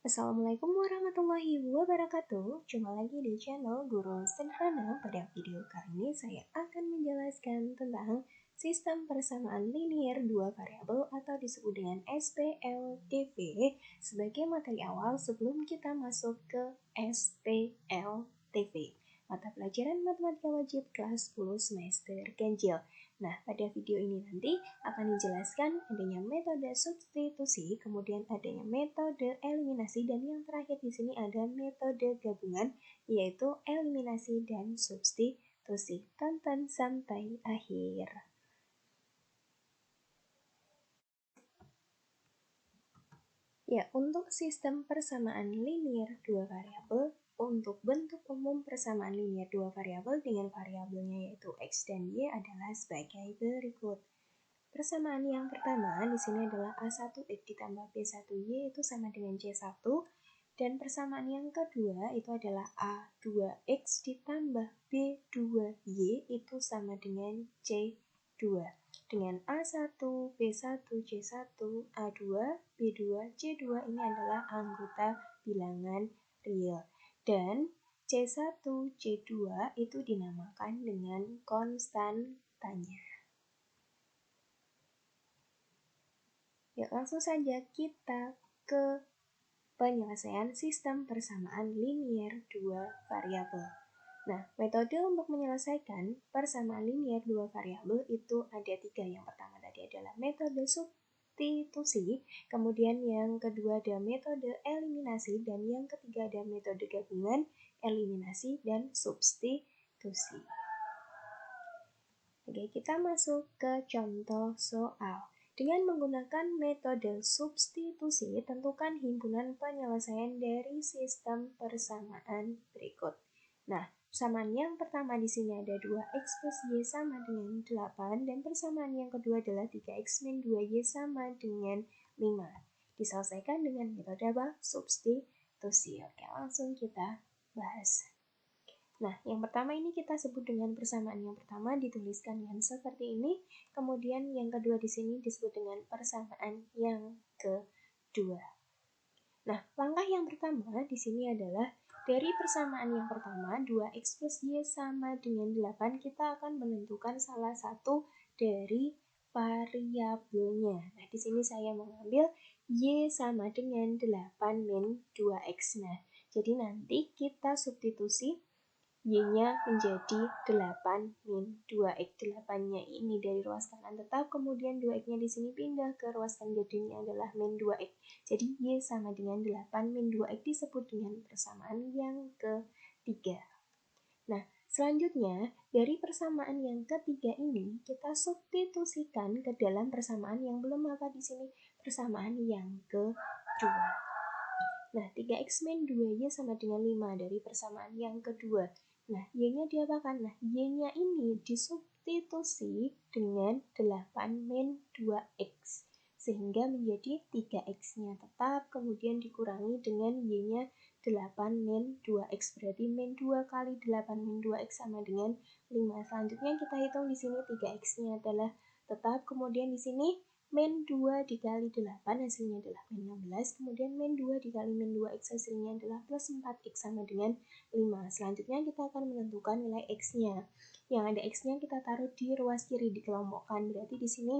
Assalamualaikum warahmatullahi wabarakatuh. Jumpa lagi di channel Guru Sederhana. Pada video kali ini saya akan menjelaskan tentang sistem persamaan linier dua variabel atau disebut dengan SPLDV sebagai materi awal sebelum kita masuk ke SPLDV. Mata pelajaran matematika wajib kelas 10 semester ganjil. Nah, pada video ini nanti akan dijelaskan adanya metode substitusi, kemudian adanya metode eliminasi, dan yang terakhir di sini ada metode gabungan, yaitu eliminasi dan substitusi. Tonton sampai akhir. Ya, untuk sistem persamaan linier dua variabel, untuk bentuk umum persamaan linier dua variabel dengan variabelnya yaitu x dan y adalah sebagai berikut. Persamaan yang pertama di sini adalah A1X ditambah B1Y itu sama dengan C1, dan persamaan yang kedua itu adalah A2X ditambah B2Y itu sama dengan C2. Dengan A1, B1, C1, A2, B2, C2 ini adalah anggota bilangan real. Dan C1, C2 itu dinamakan dengan konstantanya. Ya, langsung saja kita ke penyelesaian sistem persamaan linier dua variabel. Nah, metode untuk menyelesaikan persamaan linier dua variabel itu ada tiga. Yang pertama tadi adalah metode substitusi, kemudian yang kedua ada metode eliminasi, dan yang ketiga ada metode gabungan, eliminasi, dan substitusi. Oke, kita masuk ke contoh soal. Dengan menggunakan metode substitusi, tentukan himpunan penyelesaian dari sistem persamaan berikut. Nah, persamaan yang pertama di sini ada 2x plus y sama dengan 8, dan persamaan yang kedua adalah 3x min 2y sama dengan 5. Diselesaikan dengan metode apa? Substitusi. Oke, langsung kita bahas. Nah, yang pertama ini kita sebut dengan persamaan yang pertama, dituliskan dengan seperti ini. Kemudian yang kedua di sini disebut dengan persamaan yang kedua. Nah, langkah yang pertama di sini adalah dari persamaan yang pertama 2x plus y sama dengan 8, kita akan menentukan salah satu dari variabelnya. Nah, di sini saya mengambil y sama dengan 8 min 2x. Nah, jadi nanti kita substitusi y-nya menjadi 8 min 2x. 8-nya ini dari ruas kanan tetap, kemudian 2x-nya di sini pindah ke ruas kanan, jadinya adalah min 2x. Jadi y sama dengan 8 min 2x disebut dengan persamaan yang ketiga. Nah, selanjutnya dari persamaan yang ketiga ini kita substitusikan ke dalam persamaan yang belum apa di sini, persamaan yang kedua. Nah, 3x min 2y sama dengan 5 dari persamaan yang kedua. Nah, y-nya diapakan? Nah, y-nya ini disubstitusi dengan 8 min 2x. Sehingga menjadi 3x-nya tetap, kemudian dikurangi dengan y-nya 8 min 2x. Berarti min 2 kali 8 min 2x sama dengan 5. Selanjutnya kita hitung di sini 3x-nya adalah tetap, kemudian di sini min 2 dikali 8 hasilnya adalah min 16, kemudian min 2 dikali min 2x hasilnya adalah plus 4x sama dengan 5. Selanjutnya kita akan menentukan nilai x-nya. Yang ada x-nya kita taruh di ruas kiri, dikelompokkan. Berarti di sini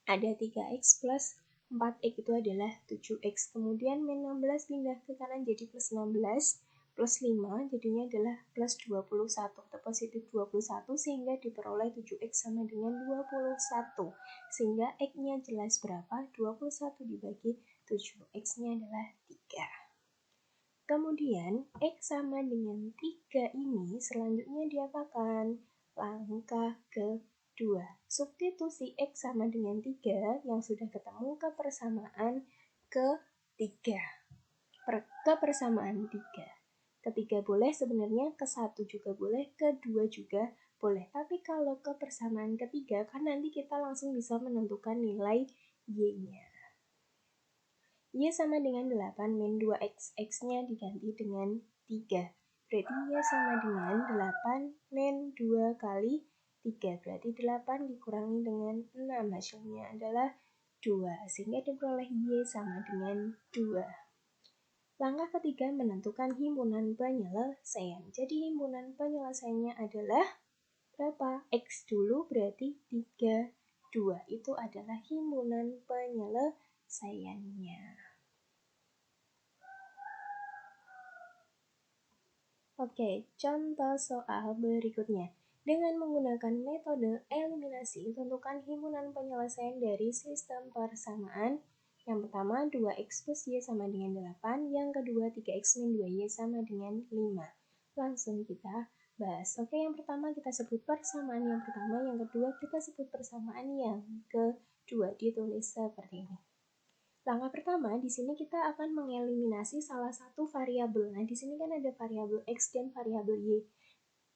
ada 3x plus 4x itu adalah 7x. Kemudian min 16 pindah ke kanan jadi plus 16. Plus 5 jadinya adalah plus 21 atau positif 21, sehingga diperoleh 7x sama dengan 21. Sehingga x-nya jelas berapa? 21 dibagi 7. X-nya adalah 3. Kemudian x sama dengan 3 ini selanjutnya diapakan? Langkah kedua. Substitusi x sama dengan 3 yang sudah ketemu ke persamaan ketiga. Ke persamaan 3. Ketiga boleh sebenarnya, ke 1 juga boleh, ke 2 juga boleh. Tapi kalau ke persamaan ketiga kan nanti kita langsung bisa menentukan nilai y-nya. Y sama dengan 8 min 2x. X-nya diganti dengan 3. Berarti Y sama dengan 8 min 2 kali 3. Berarti 8 dikurangi dengan 6. Hasilnya adalah 2. Sehingga diperoleh Y sama dengan 2. Langkah ketiga menentukan himpunan penyelesaian. Jadi himpunan penyelesaiannya adalah berapa? X dulu berarti 3, 2. Itu adalah himpunan penyelesaiannya. Oke, contoh soal berikutnya. Dengan menggunakan metode eliminasi, tentukan himpunan penyelesaian dari sistem persamaan. Yang pertama, 2x plus y sama dengan 8. Yang kedua, 3x min 2y sama dengan 5. Langsung kita bahas. Oke, yang pertama kita sebut persamaan yang pertama. Yang kedua, kita sebut persamaan yang kedua. Ditulis seperti ini. Langkah pertama, di sini kita akan mengeliminasi salah satu variabel. Nah, di sini kan ada variabel X dan variabel Y.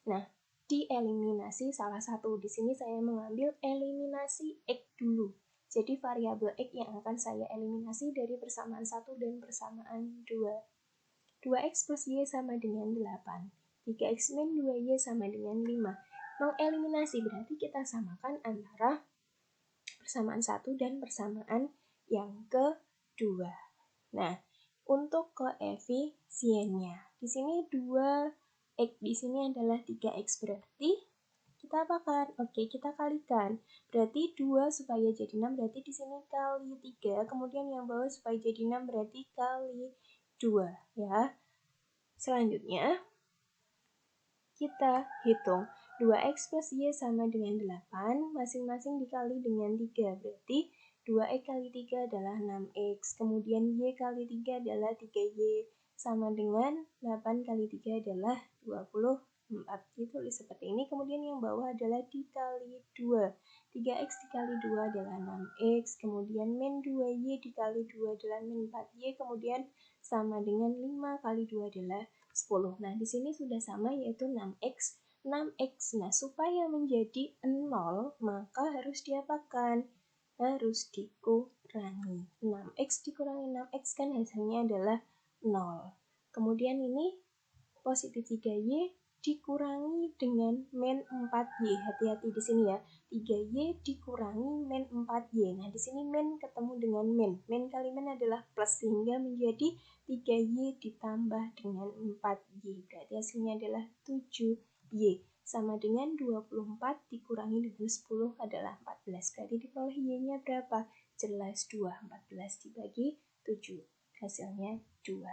Nah, dieliminasi salah satu. Di sini saya mengambil eliminasi X dulu. Jadi variabel X yang akan saya eliminasi dari persamaan 1 dan persamaan 2. 2X plus Y sama dengan 8. 3X min 2Y sama dengan 5. Mengeliminasi berarti kita samakan antara persamaan 1 dan persamaan yang kedua. Nah, untuk koefisiennya, di sini 2x, di sini adalah 3x, berarti kita apakan? Oke, kita kalikan. Berarti 2 supaya jadi 6, berarti di sini kali 3, kemudian yang bawah supaya jadi 6 berarti kali 2, ya. Selanjutnya, kita hitung 2x plus y sama dengan 8, masing-masing dikali dengan 3, berarti 2x kali 3 adalah 6x, kemudian y kali 3 adalah 3y, sama dengan 8 kali 3 adalah 24. Ditulis seperti ini, kemudian yang bawah adalah dikali 2. 3x dikali 2 adalah 6x, kemudian min 2y dikali 2 adalah min 4y, kemudian sama dengan 5 kali 2 adalah 10. Nah, di sini sudah sama yaitu 6x. 6x. Nah, supaya menjadi 0, maka harus diapakan? Harus dikurangi. 6x dikurangi 6x kan hasilnya adalah 0. Kemudian ini positif 3y dikurangi dengan min 4y. Hati-hati di sini ya. 3y dikurangi min 4y. Nah, di sini min ketemu dengan min. Min kali min adalah plus sehingga menjadi 3y ditambah dengan 4y. Berarti hasilnya adalah 7y. Sama dengan 24 dikurangi dengan 10 adalah 14. Berarti di bawah y-nya berapa? Jelas 2. 14 dibagi 7. Hasilnya 2.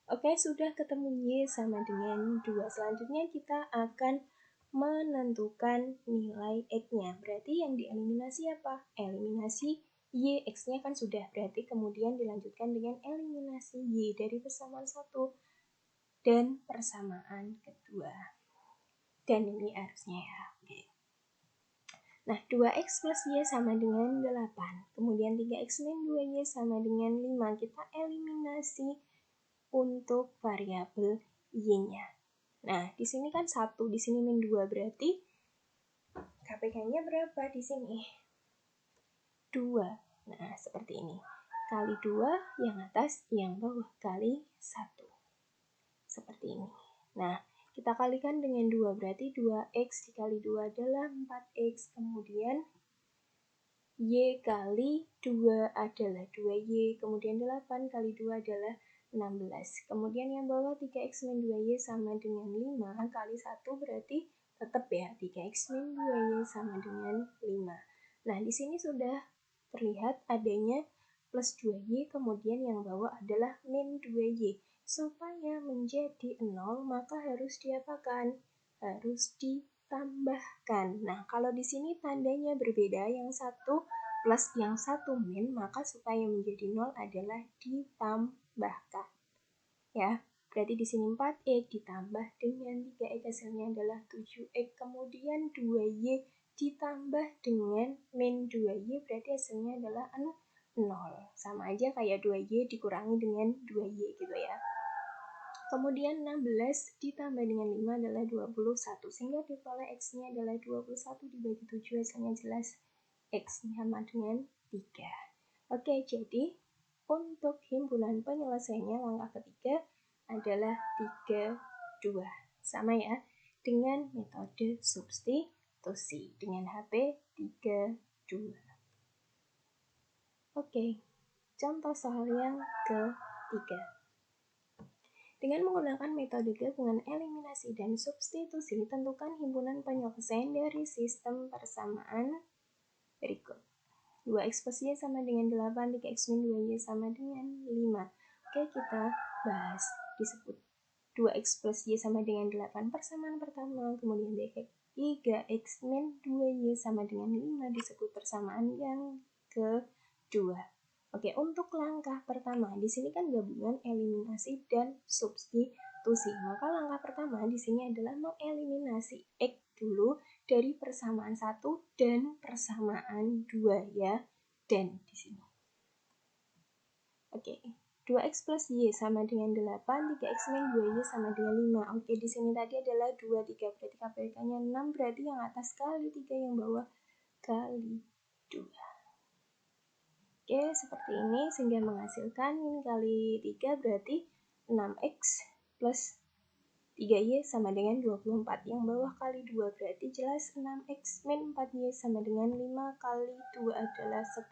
Oke, sudah ketemu Y sama dengan 2. Selanjutnya kita akan menentukan nilai X-nya. Berarti yang dieliminasi apa? Eliminasi Y. X-nya kan sudah. Berarti kemudian dilanjutkan dengan eliminasi Y dari persamaan 1 dan persamaan kedua. Dan ini harusnya ya. Oke. Nah, 2x plus Y sama dengan 8. Kemudian 3x min 2Y sama dengan 5. Kita eliminasi untuk variabel Y-nya. Nah, di sini kan 1, di sini min 2, berarti KPK-nya berapa di sini? 2. Nah, seperti ini. Kali 2 yang atas, yang bawah kali 1. Seperti ini. Nah, kita kalikan dengan 2, berarti 2x dikali 2 adalah 4x, kemudian Y kali 2 adalah 2Y, kemudian 8 kali 2 adalah 16. Kemudian yang bawah 3x min 2y sama dengan 5 kali 1 berarti tetap ya 3x min 2y sama dengan 5. Nah, di sini sudah terlihat adanya plus 2y, kemudian yang bawah adalah min 2y. Supaya menjadi 0 maka harus diapakan? Harus ditambahkan. Nah, kalau di sini tandanya berbeda, yang satu plus yang satu min, maka supaya menjadi 0 adalah ditambahkan. Ya, berarti di sini 4x ditambah dengan 3x hasilnya adalah 7x, kemudian 2y ditambah dengan min 2y berarti hasilnya adalah 0. Sama aja kayak 2y dikurangi dengan 2y gitu ya. Kemudian 16 ditambah dengan 5 adalah 21, sehingga diperoleh X-nya adalah 21 dibagi 7, hasilnya jelas X sama dengan 3. Oke, jadi untuk himpunan penyelesaiannya langkah ketiga adalah 3, 2. Sama ya, dengan metode substitusi dengan HP 3, 2. Oke, contoh soal yang ketiga. Dengan menggunakan metode gabungan eliminasi dan substitusi, tentukan himpunan penyelesaian dari sistem persamaan berikut. 2x plus y sama dengan 8, 3x min 2y sama dengan 5. Oke, kita bahas. Disebut 2x plus y sama dengan 8 persamaan pertama, kemudian 3x min 2y sama dengan 5 disebut persamaan yang kedua. Oke, untuk langkah pertama, di sini kan gabungan eliminasi dan substitusi. Maka langkah pertama di sini adalah mengeliminasi x dulu dari persamaan 1 dan persamaan 2 ya. Dan di sini. Oke. 2x plus y sama dengan 8, 3x min 2y sama dengan 5. Oke, di sini tadi adalah 2, 3, berarti KPK-nya 6, berarti yang atas kali 3, yang bawah kali 2. Oke, seperti ini, sehingga menghasilkan ini kali 3 berarti 6x plus 3y sama dengan 24. Yang bawah kali 2 berarti jelas 6x min 4y sama dengan 5 kali 2 adalah 10.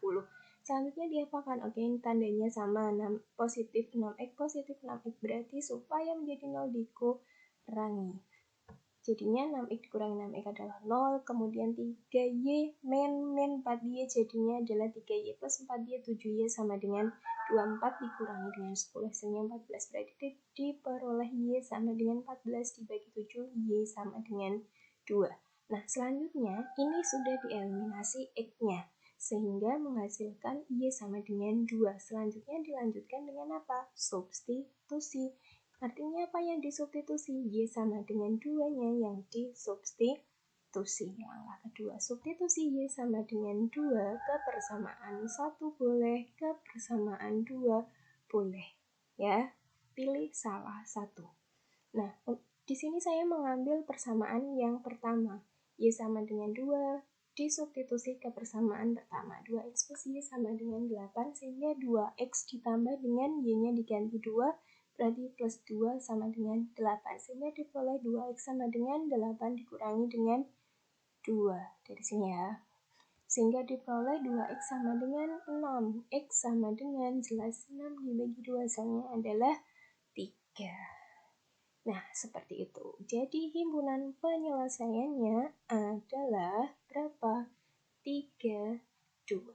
Selanjutnya diapakan? Oke, ini tandanya sama, positif 6x, positif 6x, berarti supaya menjadi 0 dikurangi. Jadinya 6x dikurangi 6x adalah 0, kemudian 3y min 4y jadinya adalah 3y plus 4y, 7y sama dengan 24 dikurangi dengan 10 hasilnya 14, berarti diperoleh y sama dengan 14 dibagi 7, y sama dengan 2. Nah, selanjutnya ini sudah dieliminasi x-nya, sehingga menghasilkan y sama dengan 2. Selanjutnya dilanjutkan dengan apa? Substitusi. Artinya apa yang disubstitusi? Y sama dengan 2-nya yang disubstitusi. Langkah kedua, substitusi Y sama dengan 2 ke persamaan 1 boleh, ke persamaan 2 boleh. Ya, pilih salah satu. Nah, di sini saya mengambil persamaan yang pertama. Y sama dengan 2 disubstitusi ke persamaan pertama. 2x plus Y sama dengan 8, sehingga 2x ditambah dengan Y-nya diganti 2, berarti plus 2 sama dengan 8, sehingga diperoleh 2x sama dengan 8 dikurangi dengan 2 dari sini ya, sehingga diperoleh 2x sama dengan 6, x sama dengan jelas 6 dibagi 2 hasilnya adalah 3. Nah, seperti itu. Jadi himpunan penyelesaiannya adalah berapa? 3, 2.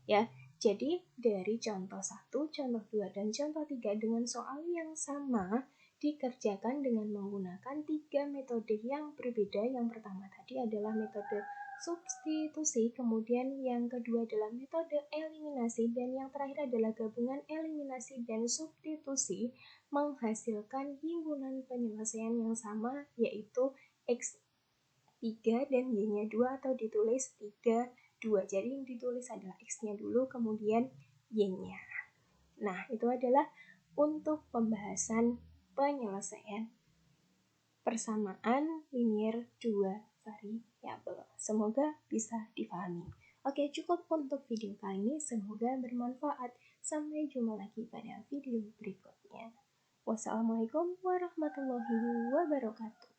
Ya, jadi dari contoh 1, contoh 2, dan contoh 3 dengan soal yang sama dikerjakan dengan menggunakan 3 metode yang berbeda. Yang pertama tadi adalah metode substitusi, kemudian yang kedua adalah metode eliminasi, dan yang terakhir adalah gabungan eliminasi dan substitusi menghasilkan himpunan penyelesaian yang sama, yaitu X3 dan Y-nya 2 atau ditulis 3, 2. Jadi yang ditulis adalah X-nya dulu, kemudian Y-nya. Nah, itu adalah untuk pembahasan penyelesaian persamaan linear 2 variabel. Semoga bisa dipahami. Oke, cukup untuk video kali ini. Semoga bermanfaat. Sampai jumpa lagi pada video berikutnya. Wassalamualaikum warahmatullahi wabarakatuh.